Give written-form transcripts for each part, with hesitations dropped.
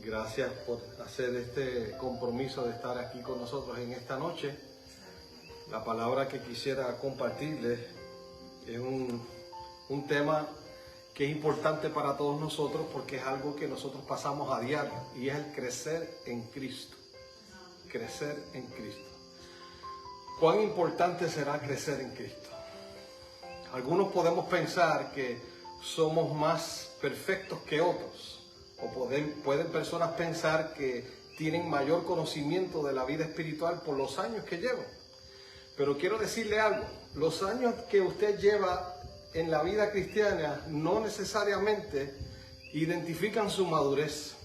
Gracias por hacer este compromiso de estar aquí con nosotros en esta noche. La palabra que quisiera compartirles es un tema que es importante para todos nosotros porque es algo que nosotros pasamos a diario y es el crecer en Cristo. Crecer en Cristo. ¿Cuán importante será crecer en Cristo? Algunos podemos pensar que somos más perfectos que otros. O pueden personas pensar que tienen mayor conocimiento de la vida espiritual por los años que llevan. Pero quiero decirle algo, los años que usted lleva en la vida cristiana no necesariamente identifican su madurez.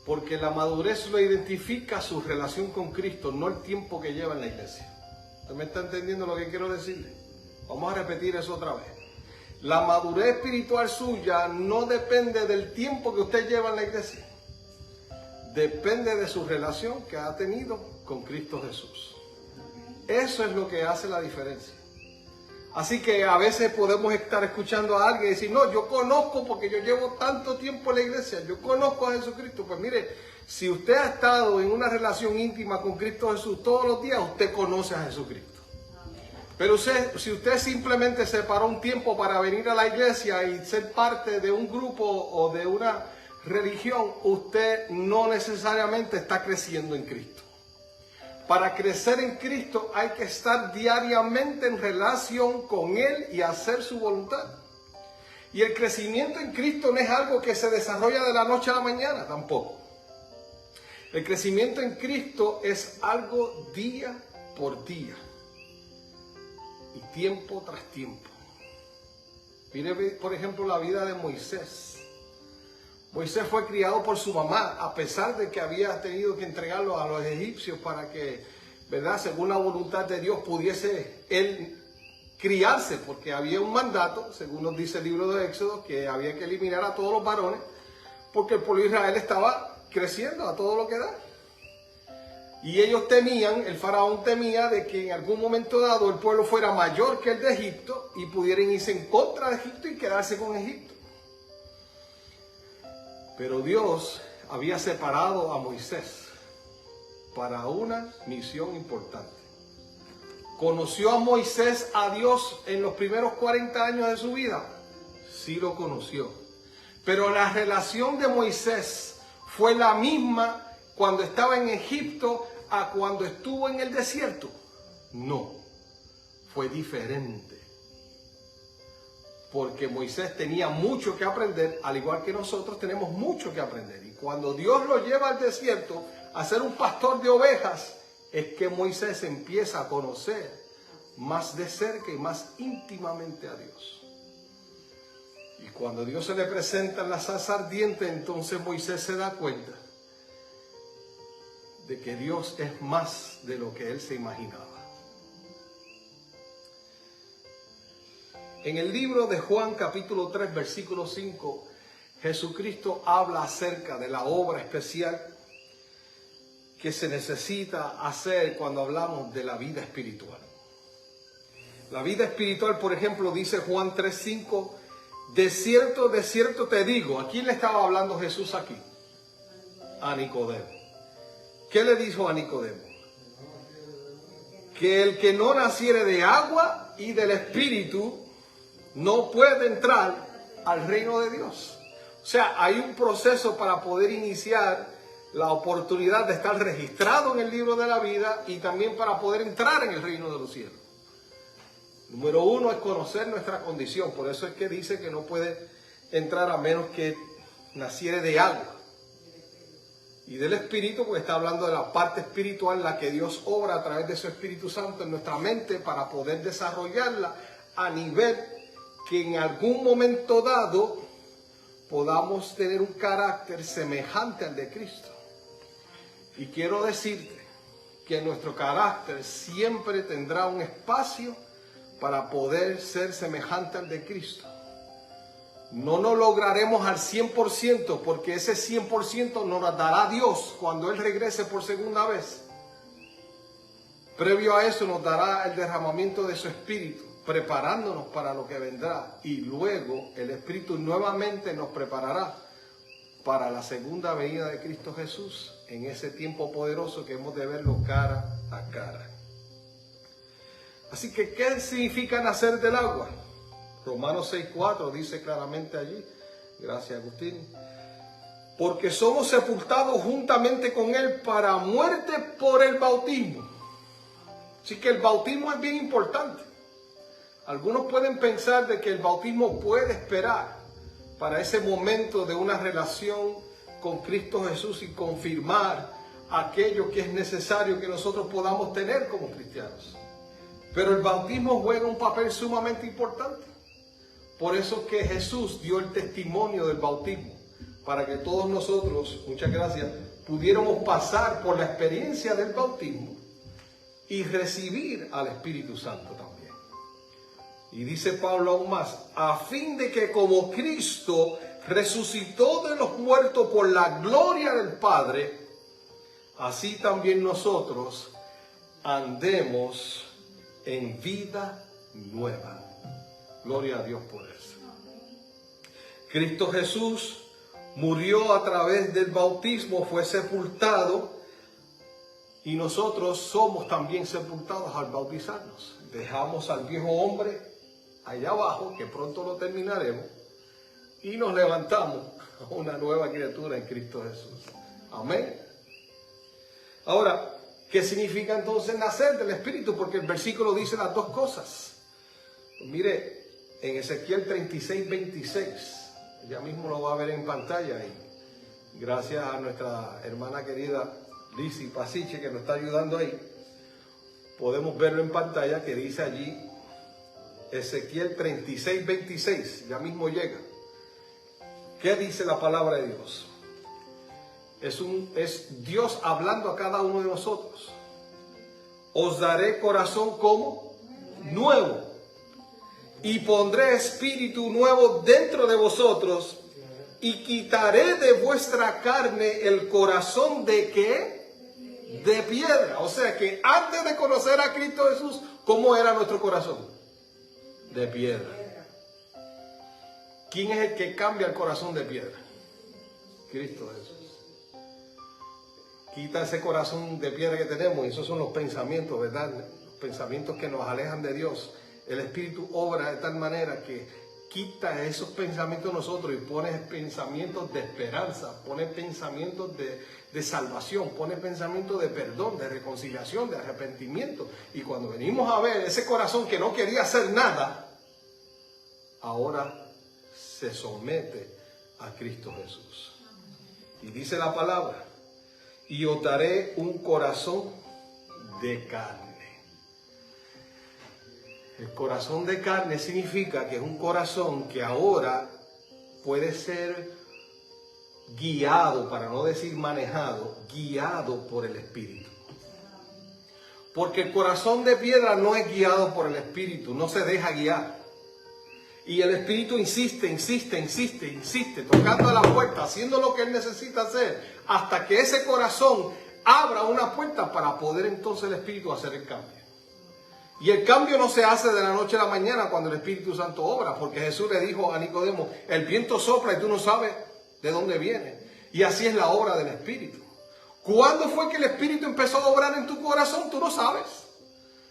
Porque la madurez lo identifica su relación con Cristo, no el tiempo que lleva en la iglesia. ¿Usted me está entendiendo lo que quiero decirle? Vamos a repetir eso otra vez. La madurez espiritual suya no depende del tiempo que usted lleva en la iglesia. Depende de su relación que ha tenido con Cristo Jesús. Eso es lo que hace la diferencia. Así que a veces podemos estar escuchando a alguien y decir, no, yo conozco porque yo llevo tanto tiempo en la iglesia, yo conozco a Jesucristo. Pues mire, si usted ha estado en una relación íntima con Cristo Jesús todos los días, usted conoce a Jesucristo. Pero si usted simplemente separó un tiempo para venir a la iglesia y ser parte de un grupo o de una religión, usted no necesariamente está creciendo en Cristo. Para crecer en Cristo hay que estar diariamente en relación con Él y hacer su voluntad. Y el crecimiento en Cristo no es algo que se desarrolla de la noche a la mañana, tampoco. El crecimiento en Cristo es algo día por día. Y tiempo tras tiempo. Mire, por ejemplo, la vida de Moisés. Moisés fue criado por su mamá, a pesar de que había tenido que entregarlo a los egipcios para que, ¿verdad?, según la voluntad de Dios, pudiese él criarse, porque había un mandato, según nos dice el libro de Éxodo, que había que eliminar a todos los varones, porque el pueblo de Israel estaba creciendo a todo lo que da. Y ellos temían, el faraón temía de que en algún momento dado el pueblo fuera mayor que el de Egipto y pudieran irse en contra de Egipto y quedarse con Egipto. Pero Dios había separado a Moisés para una misión importante. ¿Conoció a Moisés a Dios en los primeros 40 años de su vida? Sí lo conoció. Pero la relación de Moisés fue la misma cuando estaba en Egipto a cuando estuvo en el desierto. No, fue diferente. Porque Moisés tenía mucho que aprender, al igual que nosotros tenemos mucho que aprender. Y cuando Dios lo lleva al desierto a ser un pastor de ovejas, es que Moisés empieza a conocer más de cerca y más íntimamente a Dios. Y cuando Dios se le presenta en la zarza ardiente, entonces Moisés se da cuenta de que Dios es más de lo que él se imaginaba. En el libro de Juan capítulo 3 versículo 5, Jesucristo habla acerca de la obra especial que se necesita hacer cuando hablamos de la vida espiritual. La vida espiritual, por ejemplo, dice Juan 3:5, de cierto te digo. ¿A quién le estaba hablando Jesús aquí? A Nicodemo. ¿Qué le dijo a Nicodemo? Que el que no naciere de agua y del Espíritu no puede entrar al reino de Dios. O sea, hay un proceso para poder iniciar la oportunidad de estar registrado en el libro de la vida y también para poder entrar en el reino de los cielos. Número uno es conocer nuestra condición. Por eso es que dice que no puede entrar a menos que naciere de agua y del Espíritu, porque está hablando de la parte espiritual, la que Dios obra a través de su Espíritu Santo en nuestra mente para poder desarrollarla a nivel que en algún momento dado podamos tener un carácter semejante al de Cristo. Y quiero decirte que nuestro carácter siempre tendrá un espacio para poder ser semejante al de Cristo. No nos lograremos al 100% porque ese 100% nos lo dará Dios cuando Él regrese por segunda vez. Previo a eso nos dará el derramamiento de su Espíritu, preparándonos para lo que vendrá. Y luego el Espíritu nuevamente nos preparará para la segunda venida de Cristo Jesús, en ese tiempo poderoso que hemos de verlo cara a cara. Así que, ¿qué significa nacer del agua? Romanos 6:4 dice claramente allí, gracias Agustín, porque somos sepultados juntamente con Él para muerte por el bautismo. Así que el bautismo es bien importante. Algunos pueden pensar de que el bautismo puede esperar para ese momento de una relación con Cristo Jesús y confirmar aquello que es necesario que nosotros podamos tener como cristianos. Pero el bautismo juega un papel sumamente importante. Por eso que Jesús dio el testimonio del bautismo, para que todos nosotros, muchas gracias, pudiéramos pasar por la experiencia del bautismo y recibir al Espíritu Santo también. Y dice Pablo aún más, a fin de que como Cristo resucitó de los muertos por la gloria del Padre, así también nosotros andemos en vida nueva. Gloria a Dios por eso. Cristo Jesús murió a través del bautismo, fue sepultado y nosotros somos también sepultados al bautizarnos. Dejamos al viejo hombre allá abajo, que pronto lo terminaremos, y nos levantamos a una nueva criatura en Cristo Jesús. Amén. Ahora, ¿qué significa entonces nacer del Espíritu? Porque el versículo dice las dos cosas. Pues mire, en Ezequiel 36:26, ya mismo lo va a ver en pantalla, y gracias a nuestra hermana querida Lizzy Pasiche que nos está ayudando ahí, podemos verlo en pantalla, que dice allí Ezequiel 36:26, ya mismo llega. ¿Qué dice la palabra de Dios? Es Dios hablando a cada uno de nosotros. Os daré corazón como nuevo y pondré espíritu nuevo dentro de vosotros y quitaré de vuestra carne el corazón de ¿qué? De piedra. O sea que antes de conocer a Cristo Jesús, ¿cómo era nuestro corazón? De piedra. ¿Quién es el que cambia el corazón de piedra? Cristo Jesús. Quita ese corazón de piedra que tenemos, y esos son los pensamientos, ¿verdad? Los pensamientos que nos alejan de Dios. El Espíritu obra de tal manera que quita esos pensamientos de nosotros y pone pensamientos de esperanza, pone pensamientos de salvación, pone pensamientos de perdón, de reconciliación, de arrepentimiento. Y cuando venimos a ver ese corazón que no quería hacer nada, ahora se somete a Cristo Jesús. Y dice la palabra, y os daré un corazón de carne. El corazón de carne significa que es un corazón que ahora puede ser guiado, para no decir manejado, guiado por el Espíritu. Porque el corazón de piedra no es guiado por el Espíritu, no se deja guiar. Y el Espíritu insiste, tocando a la puerta, haciendo lo que Él necesita hacer, hasta que ese corazón abra una puerta para poder entonces el Espíritu hacer el cambio. Y el cambio no se hace de la noche a la mañana cuando el Espíritu Santo obra, porque Jesús le dijo a Nicodemo, el viento sopla y tú no sabes de dónde viene. Y así es la obra del Espíritu. ¿Cuándo fue que el Espíritu empezó a obrar en tu corazón? Tú no sabes.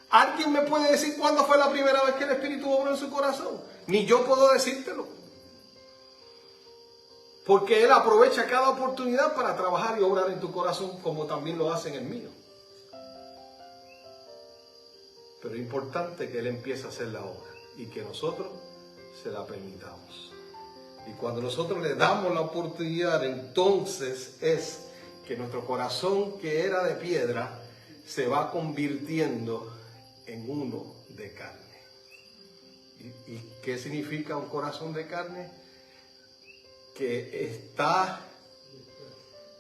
¿Alguien me puede decir cuándo fue la primera vez que el Espíritu obró en su corazón? Ni yo puedo decírtelo. Porque Él aprovecha cada oportunidad para trabajar y obrar en tu corazón, como también lo hace en el mío. Pero es importante que Él empiece a hacer la obra y que nosotros se la permitamos. Y cuando nosotros le damos la oportunidad, entonces es que nuestro corazón, que era de piedra, se va convirtiendo en uno de carne. ¿Y qué significa un corazón de carne? Que está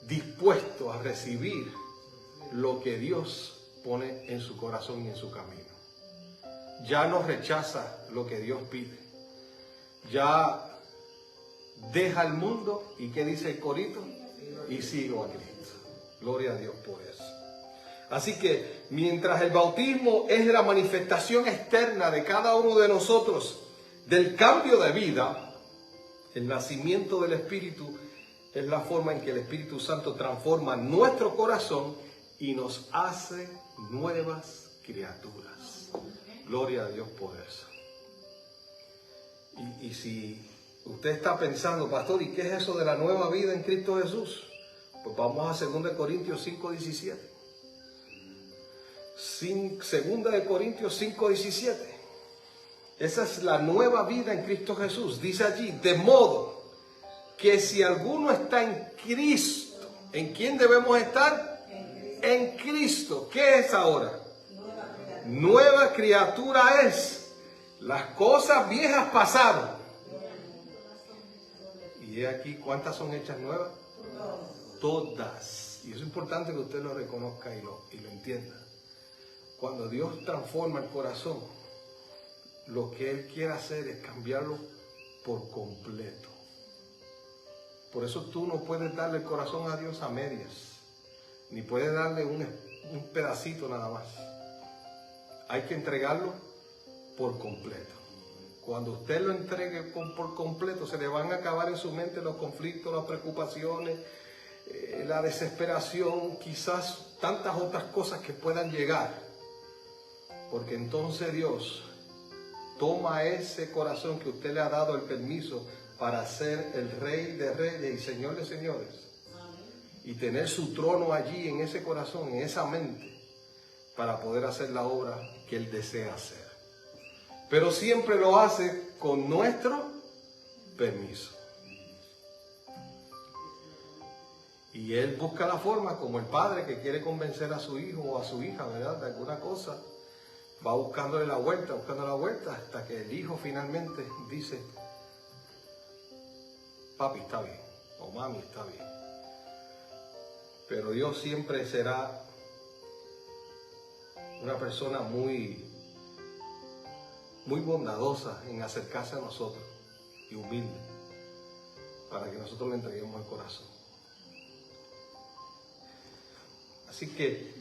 dispuesto a recibir lo que Dios pone en su corazón y en su camino. Ya no rechaza lo que Dios pide. Ya deja el mundo, ¿y qué dice el corito? Y sigo a Cristo. Gloria a Dios por eso. Así que mientras el bautismo es la manifestación externa de cada uno de nosotros del cambio de vida, el nacimiento del Espíritu es la forma en que el Espíritu Santo transforma nuestro corazón y nos hace nuevas criaturas. Gloria a Dios por eso. Y si usted está pensando, pastor, ¿y qué es eso de la nueva vida en Cristo Jesús? Pues vamos a 2 Corintios 5:17. 2 Corintios 5:17. Esa es la nueva vida en Cristo Jesús. Dice allí, de modo que si alguno está en Cristo, ¿en quién debemos estar? En Cristo. ¿Qué es ahora? Nueva criatura es. Las cosas viejas pasaron. Y aquí, ¿cuántas son hechas nuevas? Todas. Y es importante que usted lo reconozca y lo entienda. Cuando Dios transforma el corazón, lo que Él quiere hacer es cambiarlo por completo. Por eso tú no puedes darle el corazón a Dios a medias, ni puedes darle un pedacito nada más. Hay que entregarlo por completo. Cuando usted lo entregue por completo, se le van a acabar en su mente los conflictos, las preocupaciones, la desesperación, quizás tantas otras cosas que puedan llegar. Porque entonces Dios toma ese corazón que usted le ha dado el permiso para ser el Rey de Reyes y Señor de Señores. Y tener su trono allí en ese corazón, en esa mente, para poder hacer la obra que Él desea hacer. Pero siempre lo hace con nuestro permiso. Y Él busca la forma, como el padre que quiere convencer a su hijo o a su hija, ¿verdad?, de alguna cosa. Va buscándole la vuelta, hasta que el hijo finalmente dice, papi está bien, o mami está bien. Pero Dios siempre será una persona muy bondadosa en acercarse a nosotros y humilde, para que nosotros le entreguemos el corazón. Así que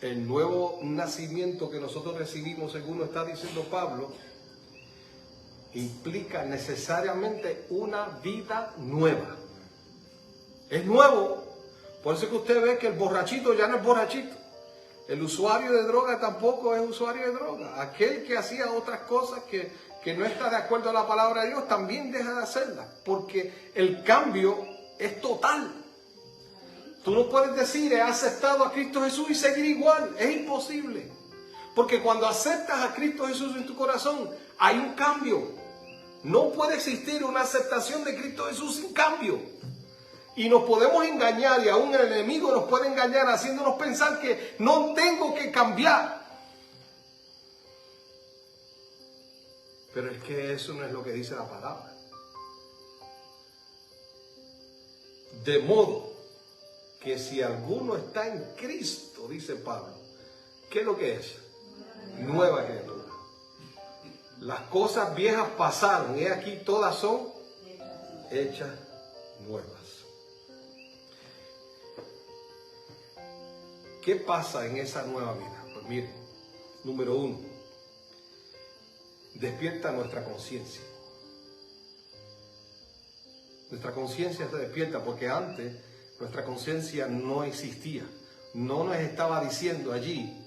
el nuevo nacimiento que nosotros recibimos, según lo está diciendo Pablo, implica necesariamente una vida nueva. Es nuevo. Por eso es que usted ve que el borrachito ya no es borrachito. El usuario de droga tampoco es usuario de droga. Aquel que hacía otras cosas que no está de acuerdo a la palabra de Dios, también deja de hacerlas. Porque el cambio es total. Tú no puedes decir, he aceptado a Cristo Jesús y seguir igual. Es imposible. Porque cuando aceptas a Cristo Jesús en tu corazón, hay un cambio. No puede existir una aceptación de Cristo Jesús sin cambio. Y nos podemos engañar, y aún el enemigo nos puede engañar haciéndonos pensar que no tengo que cambiar. Pero es que eso no es lo que dice la palabra. De modo que si alguno está en Cristo, dice Pablo, ¿qué es lo que es? Nueva criatura. Las cosas viejas pasaron y aquí todas son hechas nuevas. ¿Qué pasa en esa nueva vida? Pues miren, número 1, despierta nuestra conciencia. Nuestra conciencia se despierta porque antes nuestra conciencia no existía. No nos estaba diciendo allí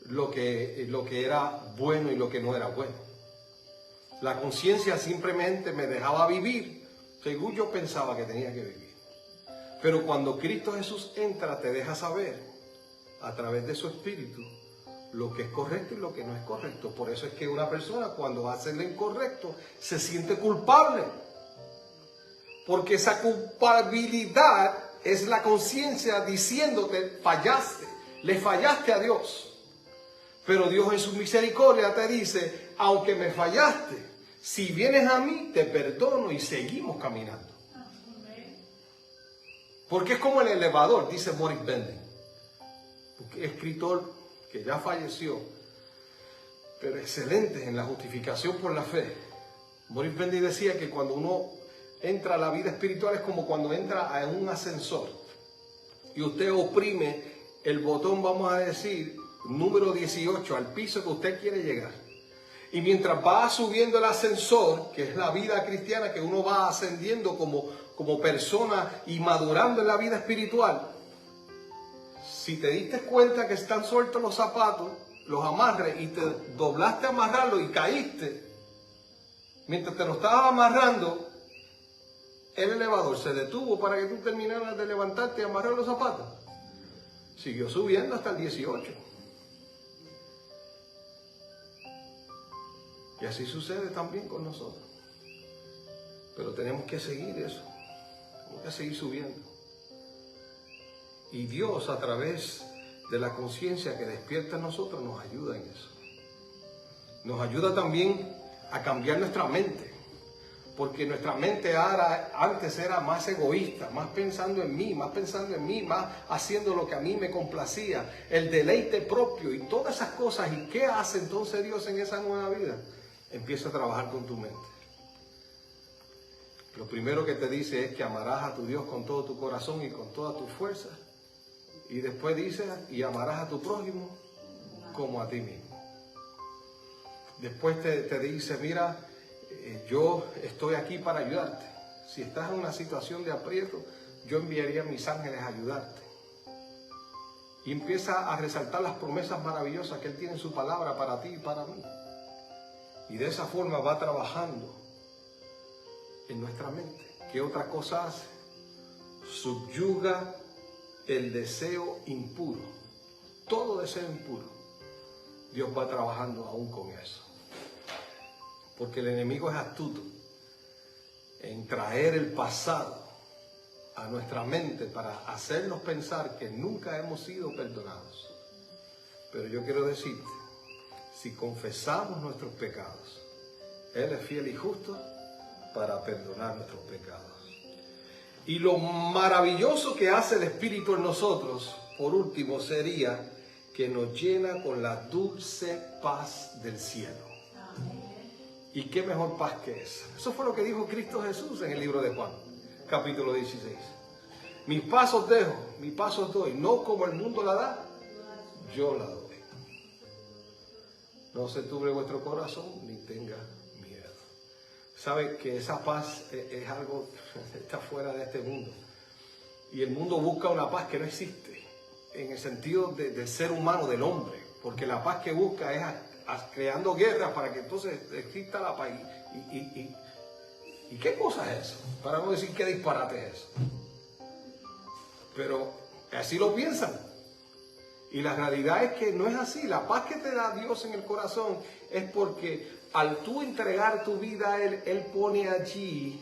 lo que era bueno y lo que no era bueno. La conciencia simplemente me dejaba vivir según yo pensaba que tenía que vivir. Pero cuando Cristo Jesús entra, te deja saber a través de su Espíritu lo que es correcto y lo que no es correcto. Por eso es que una persona cuando hace lo incorrecto se siente culpable. Porque esa culpabilidad es la conciencia diciéndote, fallaste, le fallaste a Dios. Pero Dios en su misericordia te dice, aunque me fallaste, si vienes a mí, te perdono y seguimos caminando. Porque es como el elevador, dice Maurice Bendy, un escritor que ya falleció, pero excelente en la justificación por la fe. Maurice Bendy decía que cuando uno entra a la vida espiritual es como cuando entra a un ascensor y usted oprime el botón, vamos a decir, número 18, al piso que usted quiere llegar. Y mientras va subiendo el ascensor, que es la vida cristiana, que uno va ascendiendo como persona y madurando en la vida espiritual, si te diste cuenta que están sueltos los zapatos, los amarres, y te doblaste a amarrarlo y caíste, mientras te lo estabas amarrando, el elevador se detuvo para que tú terminaras de levantarte y amarrar los zapatos. Siguió subiendo hasta el 18. Y así sucede también con nosotros. Pero tenemos que seguir eso. Tenemos que seguir subiendo. Y Dios, a través de la conciencia que despierta en nosotros, nos ayuda en eso. Nos ayuda también a cambiar nuestra mente. Porque nuestra mente antes era más egoísta, más pensando en mí, más haciendo lo que a mí me complacía, el deleite propio y todas esas cosas. ¿Y qué hace entonces Dios en esa nueva vida? Empieza a trabajar con tu mente. Lo primero que te dice es que amarás a tu Dios con todo tu corazón y con toda tu fuerza. Y después dice, y amarás a tu prójimo como a ti mismo. Después te dice, mira, yo estoy aquí para ayudarte. Si estás en una situación de aprieto, yo enviaría a mis ángeles a ayudarte. Y empieza a resaltar las promesas maravillosas que Él tiene en su palabra para ti y para mí. Y de esa forma va trabajando en nuestra mente. ¿Qué otra cosa hace? Subyuga el deseo impuro. Todo deseo impuro. Dios va trabajando aún con eso. Porque el enemigo es astuto en traer el pasado a nuestra mente para hacernos pensar que nunca hemos sido perdonados. Pero yo quiero decirte, si confesamos nuestros pecados, Él es fiel y justo para perdonar nuestros pecados. Y lo maravilloso que hace el Espíritu en nosotros, por último, sería que nos llena con la dulce paz del cielo. ¿Y qué mejor paz que esa? Eso fue lo que dijo Cristo Jesús en el libro de Juan, capítulo 16. Mis paz os dejo, mi paz os doy, no como el mundo la da, yo la doy. No se turbe vuestro corazón, ni tenga miedo. Sabe que esa paz es algo que está fuera de este mundo. Y el mundo busca una paz que no existe, en el sentido del ser humano, del hombre. Porque la paz que busca es creando guerras para que entonces exista la paz. ¿Y qué cosa es eso? Para no decir qué disparate es eso. Pero así lo piensan. Y la realidad es que no es así. La paz que te da Dios en el corazón es porque al tú entregar tu vida a Él, Él pone allí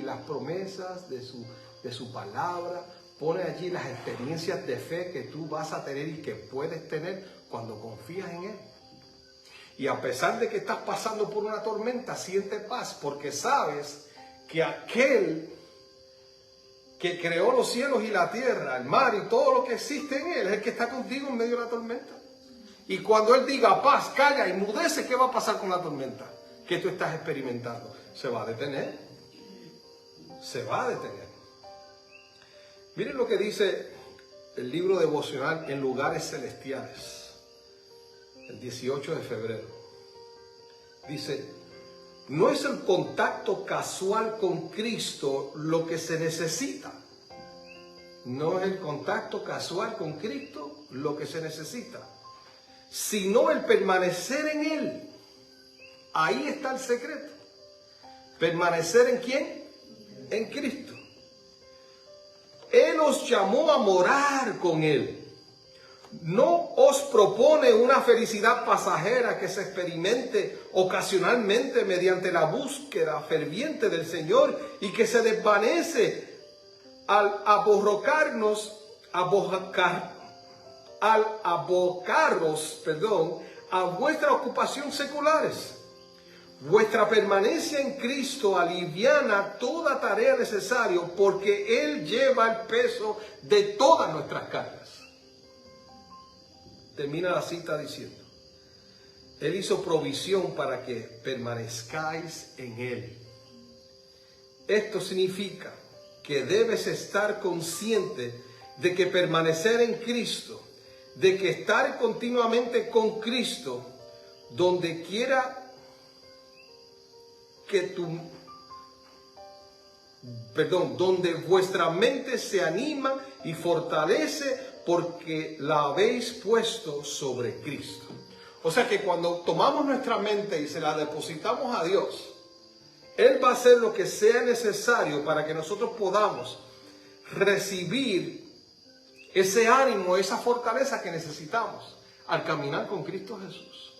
las promesas de su palabra, pone allí las experiencias de fe que tú vas a tener y que puedes tener cuando confías en Él. Y a pesar de que estás pasando por una tormenta, siente paz porque sabes que aquel que creó los cielos y la tierra, el mar y todo lo que existe en Él, es el que está contigo en medio de la tormenta. Y cuando Él diga paz, calla y mudece, ¿qué va a pasar con la tormenta que tú estás experimentando? Se va a detener. Se va a detener. Miren lo que dice el libro devocional En Lugares Celestiales, el 18 de febrero. Dice: no es el contacto casual con Cristo lo que se necesita. No es el contacto casual con Cristo lo que se necesita, sino el permanecer en Él. Ahí está el secreto. ¿Permanecer en quién? En Cristo. Él os llamó a morar con Él. No os propone una felicidad pasajera que se experimente ocasionalmente mediante la búsqueda ferviente del Señor y que se desvanece al abocarros a vuestra ocupación seculares. Vuestra permanencia en Cristo aliviana toda tarea necesaria porque Él lleva el peso de todas nuestras cargas. Termina la cita diciendo: Él hizo provisión para que permanezcáis en Él. Esto significa que debes estar consciente de que permanecer en Cristo, de que estar continuamente con Cristo, donde quiera que donde vuestra mente se anima y fortalece porque la habéis puesto sobre Cristo. O sea que cuando tomamos nuestra mente y se la depositamos a Dios, Él va a hacer lo que sea necesario para que nosotros podamos recibir ese ánimo, esa fortaleza que necesitamos al caminar con Cristo Jesús.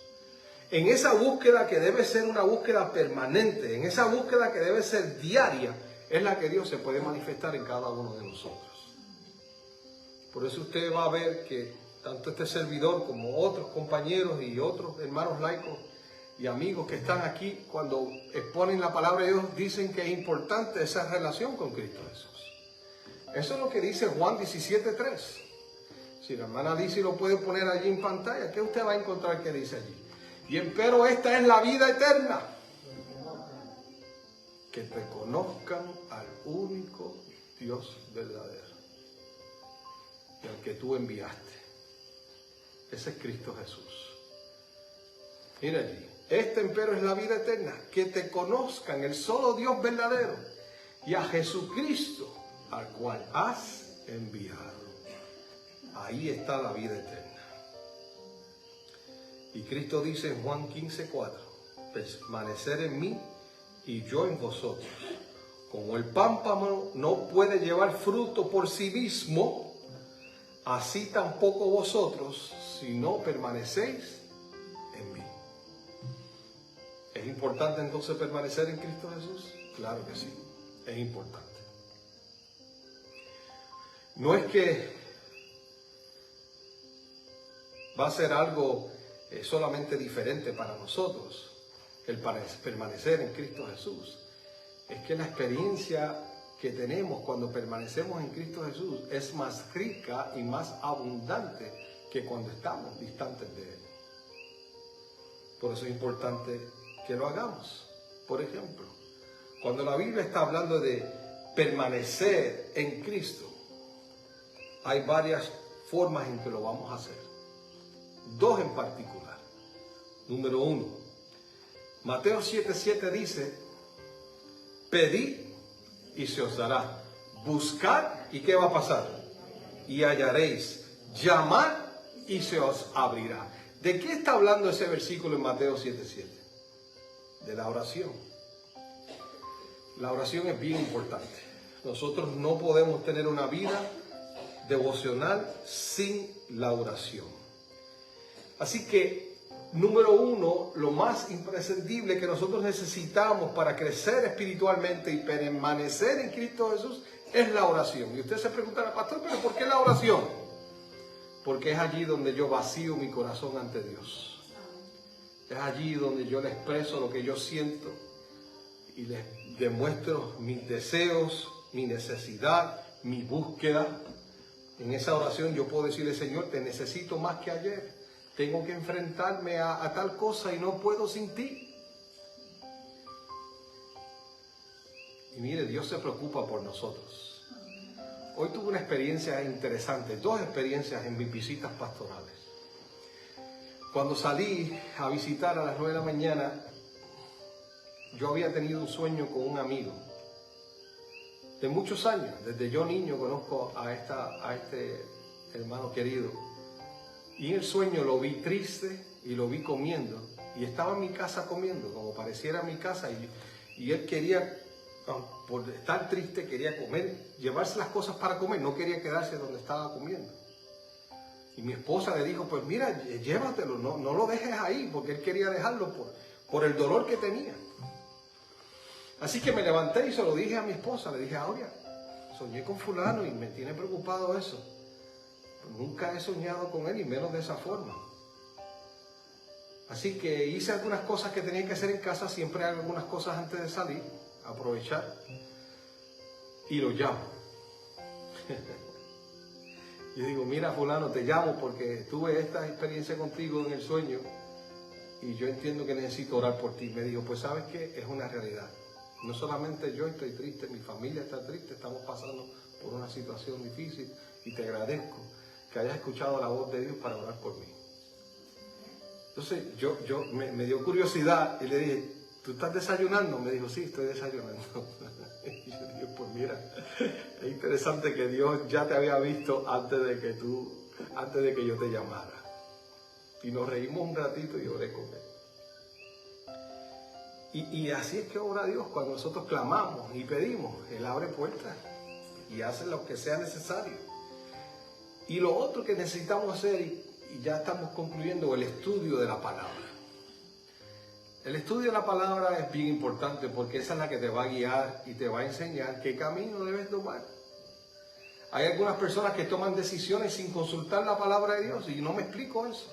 En esa búsqueda que debe ser una búsqueda permanente, en esa búsqueda que debe ser diaria, es la que Dios se puede manifestar en cada uno de nosotros. Por eso usted va a ver que tanto este servidor como otros compañeros y otros hermanos laicos y amigos que están aquí, cuando exponen la palabra de Dios, dicen que es importante esa relación con Cristo Jesús. Eso es lo que dice Juan 17:3. Si la hermana Lizzy lo puede poner allí en pantalla, ¿qué usted va a encontrar que dice allí? Y empero esta es la vida eterna, que te conozcan al único Dios verdadero y al que tú enviaste. Ese es Cristo Jesús. Mira allí. Esta empero es la vida eterna, que te conozcan el solo Dios verdadero y a Jesucristo al cual has enviado. Ahí está la vida eterna. Y Cristo dice en Juan 15:4, permanecer en mí y yo en vosotros. Como el pámpano no puede llevar fruto por sí mismo, así tampoco vosotros, si no permanecéis en mí. ¿Es importante entonces permanecer en Cristo Jesús? Claro que sí, es importante. No es que va a ser algo solamente diferente para nosotros, el permanecer en Cristo Jesús. Es que la experiencia que tenemos cuando permanecemos en Cristo Jesús es más rica y más abundante que cuando estamos distantes de Él. Por eso es importante que lo hagamos. Por ejemplo, cuando la Biblia está hablando de permanecer en Cristo, hay varias formas en que lo vamos a hacer. Dos en particular. Número 1, Mateo 7:7 dice, pedid y se os dará. Buscad y ¿qué va a pasar? Y hallaréis. Llamad y se os abrirá. ¿De qué está hablando ese versículo en Mateo 7:7? De la oración. La oración es bien importante. Nosotros no podemos tener una vida devocional sin la oración. Así que, número 1, lo más imprescindible que nosotros necesitamos para crecer espiritualmente y permanecer en Cristo Jesús es la oración. Y usted se preguntará, pastor, ¿pero por qué la oración? Porque es allí donde yo vacío mi corazón ante Dios. Es allí donde yo le expreso lo que yo siento y le demuestro mis deseos, mi necesidad, mi búsqueda. En esa oración yo puedo decirle, Señor, te necesito más que ayer. Tengo que enfrentarme a tal cosa y no puedo sin ti. Y mire, Dios se preocupa por nosotros. Hoy tuve una experiencia interesante, 2 experiencias en mis visitas pastorales. Cuando salí a visitar a las 9 de la mañana, yo había tenido un sueño con un amigo de muchos años. Desde yo niño conozco a este hermano querido. Y en el sueño lo vi triste y lo vi comiendo. Y estaba en mi casa comiendo, como pareciera mi casa. Y él quería, por estar triste, quería comer, llevarse las cosas para comer. No quería quedarse donde estaba comiendo. Y mi esposa le dijo, pues mira, llévatelo, no lo dejes ahí, porque él quería dejarlo por el dolor que tenía. Así que me levanté y se lo dije a mi esposa. Le dije, Aurea, soñé con fulano y me tiene preocupado eso. Nunca he soñado con él y menos de esa forma. Así que hice algunas cosas que tenía que hacer en casa. Siempre hago algunas cosas antes de salir, aprovechar. Y lo llamo. Yo digo, mira fulano, te llamo porque tuve esta experiencia contigo en el sueño y yo entiendo que necesito orar por ti. Me dijo, pues sabes qué, es una realidad. No solamente yo estoy triste, mi familia está triste, estamos pasando por una situación difícil y te agradezco que hayas escuchado la voz de Dios para orar por mí. Entonces me dio curiosidad y le dije, ¿tú estás desayunando? Me dijo, sí, estoy desayunando. Y yo dije, pues mira, es interesante que Dios ya te había visto antes de que yo te llamara. Y nos reímos un ratito y oré con él. Y así es que obra Dios cuando nosotros clamamos y pedimos. Él abre puertas y hace lo que sea necesario. Y lo otro que necesitamos hacer, y ya estamos concluyendo, el estudio de la palabra. El estudio de la palabra es bien importante porque esa es la que te va a guiar y te va a enseñar qué camino debes tomar. Hay algunas personas que toman decisiones sin consultar la palabra de Dios y no me explico eso.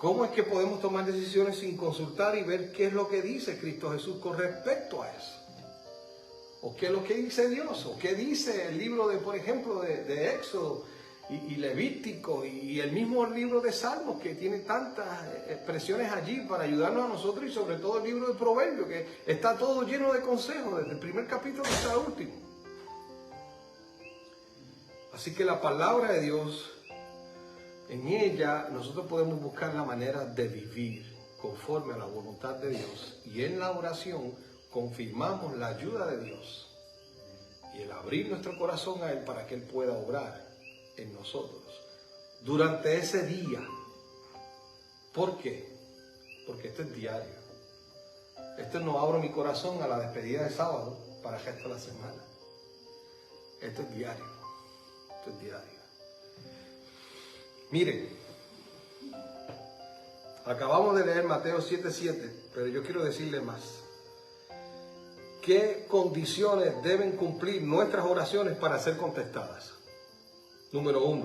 ¿Cómo es que podemos tomar decisiones sin consultar y ver qué es lo que dice Cristo Jesús con respecto a eso? ¿O qué es lo que dice Dios? ¿O qué dice el libro de, por ejemplo, de Éxodo y Levítico y el mismo libro de Salmos, que tiene tantas expresiones allí para ayudarnos a nosotros, y sobre todo el libro de Proverbios, que está todo lleno de consejos, desde el primer capítulo hasta el último? Así que la palabra de Dios, en ella nosotros podemos buscar la manera de vivir conforme a la voluntad de Dios, y en la oración confirmamos la ayuda de Dios y el abrir nuestro corazón a Él para que Él pueda obrar en nosotros durante ese día. ¿Por qué? Porque esto es diario. Esto no abro mi corazón a la despedida de sábado para el resto de la semana. Esto es diario. Esto es diario. Miren, acabamos de leer Mateo 7:7, pero yo quiero decirle más. ¿Qué condiciones deben cumplir nuestras oraciones para ser contestadas? Número 1,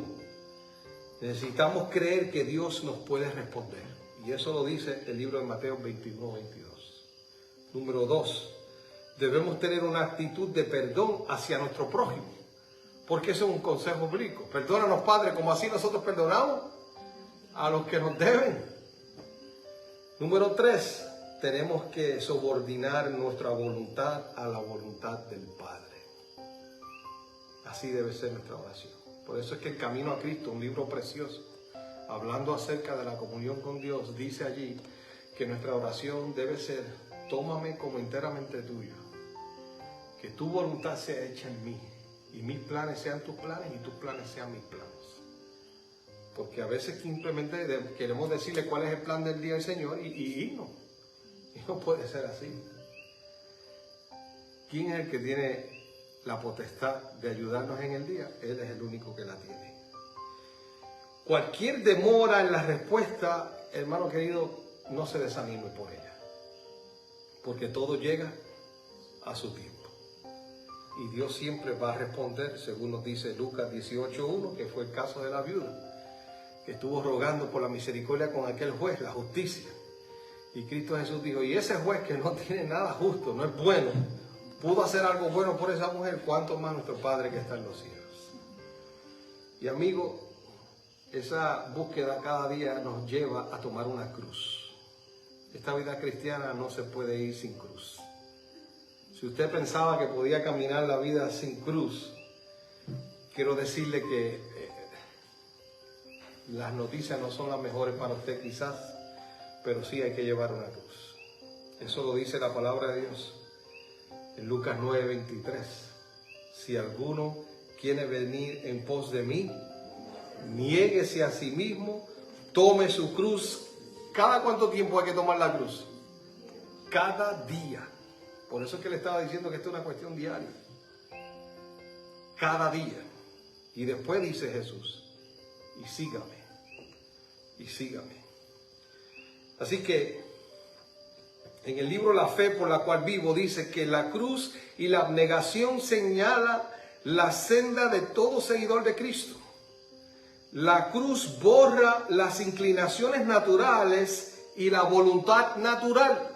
necesitamos creer que Dios nos puede responder. Y eso lo dice el libro de Mateo 21:22. Número 2, debemos tener una actitud de perdón hacia nuestro prójimo. Porque eso es un consejo bíblico. Perdónanos, Padre, como así nosotros perdonamos a los que nos deben. Número 3, tenemos que subordinar nuestra voluntad a la voluntad del Padre. Así debe ser nuestra oración. Por eso es que el Camino a Cristo, un libro precioso, hablando acerca de la comunión con Dios, dice allí que nuestra oración debe ser: tómame como enteramente tuyo, que tu voluntad sea hecha en mí, y mis planes sean tus planes y tus planes sean mis planes. Porque a veces simplemente queremos decirle cuál es el plan del día del Señor y no puede ser así. ¿Quién es el que tiene la potestad de ayudarnos en el día? Él es el único que la tiene. Cualquier demora en la respuesta, hermano querido, no se desanime por ella. Porque todo llega a su tiempo. Y Dios siempre va a responder, según nos dice Lucas 18:1, que fue el caso de la viuda, que estuvo rogando por la misericordia con aquel juez, la justicia. Y Cristo Jesús dijo: y ese juez que no tiene nada justo, no es bueno, pudo hacer algo bueno por esa mujer, ¿cuánto más nuestro Padre que está en los cielos? Y amigo, esa búsqueda cada día nos lleva a tomar una cruz. Esta vida cristiana no se puede ir sin cruz. Si usted pensaba que podía caminar la vida sin cruz, quiero decirle que las noticias no son las mejores para usted quizás, pero sí hay que llevar una cruz. Eso lo dice la palabra de Dios en Lucas 9:23. Si alguno quiere venir en pos de mí, niéguese a sí mismo, tome su cruz. ¿Cada cuánto tiempo hay que tomar la cruz? Cada día. Por eso es que le estaba diciendo que esto es una cuestión diaria. Cada día. Y después dice Jesús: y sígame. Y sígame. Así que en el libro La Fe por la cual vivo dice que la cruz y la abnegación señala la senda de todo seguidor de Cristo. La cruz borra las inclinaciones naturales y la voluntad natural.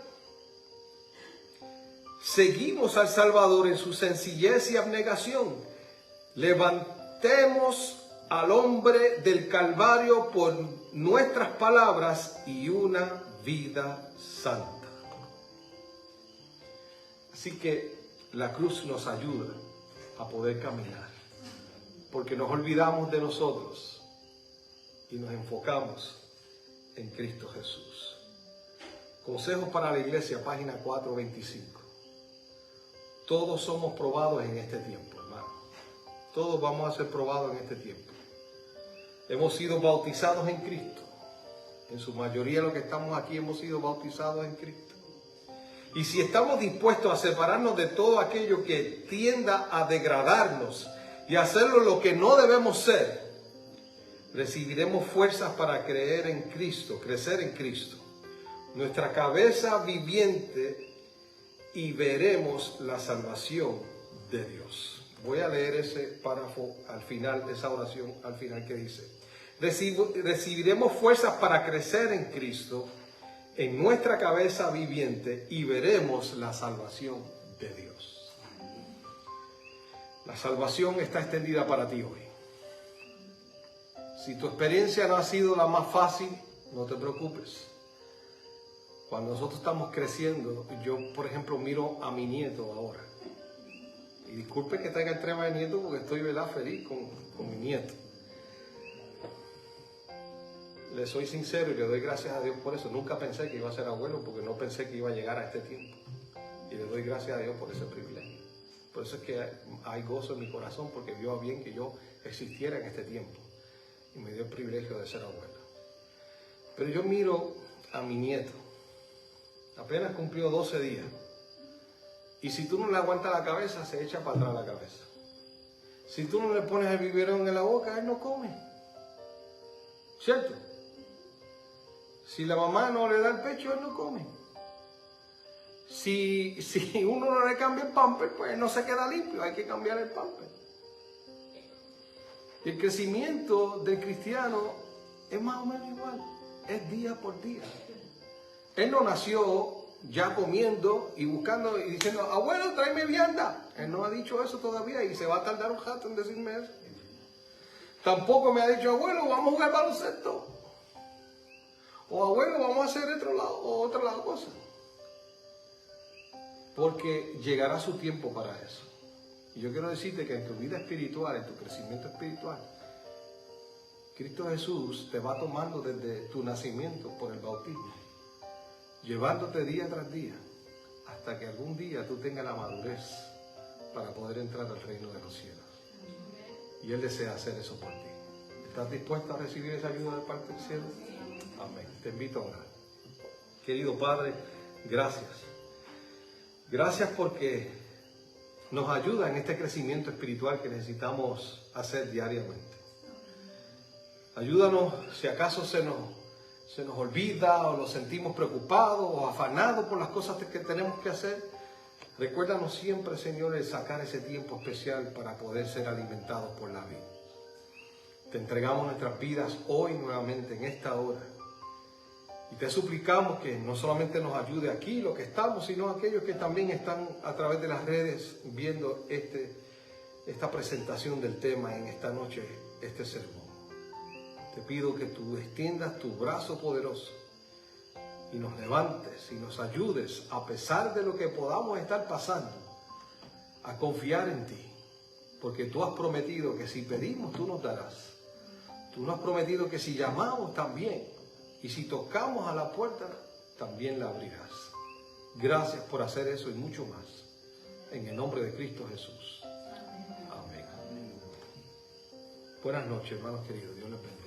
Seguimos al Salvador en su sencillez y abnegación. Levantemos al hombre del Calvario por nuestras palabras y una vida santa. Así que la cruz nos ayuda a poder caminar, porque nos olvidamos de nosotros y nos enfocamos en Cristo Jesús. Consejos para la iglesia, página 425. Todos somos probados en este tiempo, hermano. Todos vamos a ser probados en este tiempo. Hemos sido bautizados en Cristo. En su mayoría los que estamos aquí hemos sido bautizados en Cristo. Y si estamos dispuestos a separarnos de todo aquello que tienda a degradarnos y hacerlo lo que no debemos ser, recibiremos fuerzas para creer en Cristo, crecer en Cristo, nuestra cabeza viviente, y veremos la salvación de Dios. Voy a leer ese párrafo al final, esa oración al final que dice: recibiremos fuerzas para crecer en Cristo, en nuestra cabeza viviente, y veremos la salvación de Dios. La salvación está extendida para ti hoy. Si tu experiencia no ha sido la más fácil, no te preocupes. Cuando nosotros estamos creciendo, yo por ejemplo miro a mi nieto ahora. Y disculpe que tenga el tema de nieto porque estoy feliz con mi nieto. Le soy sincero y le doy gracias a Dios por eso. Nunca pensé que iba a ser abuelo porque no pensé que iba a llegar a este tiempo. Y le doy gracias a Dios por ese privilegio. Por eso es que hay gozo en mi corazón, porque vio bien que yo existiera en este tiempo. Y me dio el privilegio de ser abuelo. Pero yo miro a mi nieto. Apenas cumplió 12 días. Y si tú no le aguantas la cabeza, se echa para atrás la cabeza. Si tú no le pones el biberón en la boca, él no come. ¿Cierto? Si la mamá no le da el pecho, él no come. Si uno no le cambia el pamper, pues no se queda limpio, hay que cambiar el pamper. Y el crecimiento del cristiano es más o menos igual, es día por día. Él no nació ya comiendo y buscando y diciendo: abuelo, tráeme vianda. Él no ha dicho eso todavía y se va a tardar un rato en decirme eso. Tampoco me ha dicho: abuelo, vamos a jugar baloncesto. O abuelo, vamos a hacer otra cosa. Porque llegará su tiempo para eso. Y yo quiero decirte que en tu vida espiritual, en tu crecimiento espiritual, Cristo Jesús te va tomando desde tu nacimiento por el bautismo, llevándote día tras día, hasta que algún día tú tengas la madurez para poder entrar al reino de los cielos. Y Él desea hacer eso por ti. ¿Estás dispuesto a recibir esa ayuda de parte del cielo? Amén. Te invito a orar. Querido Padre, gracias. Gracias porque nos ayuda en este crecimiento espiritual que necesitamos hacer diariamente. Ayúdanos si acaso se nos olvida o nos sentimos preocupados o afanados por las cosas que tenemos que hacer. Recuérdanos siempre, Señor, el sacar ese tiempo especial para poder ser alimentados por la vida. Te entregamos nuestras vidas hoy nuevamente en esta hora. Y te suplicamos que no solamente nos ayude aquí los que estamos, sino aquellos que también están a través de las redes viendo esta presentación del tema en esta noche, este sermón. Te pido que tú extiendas tu brazo poderoso y nos levantes y nos ayudes, a pesar de lo que podamos estar pasando, a confiar en ti. Porque tú has prometido que si pedimos, tú nos darás. Tú nos has prometido que si llamamos también. Y si tocamos a la puerta, también la abrirás. Gracias por hacer eso y mucho más. En el nombre de Cristo Jesús. Amén. Buenas noches, hermanos queridos. Dios les bendiga.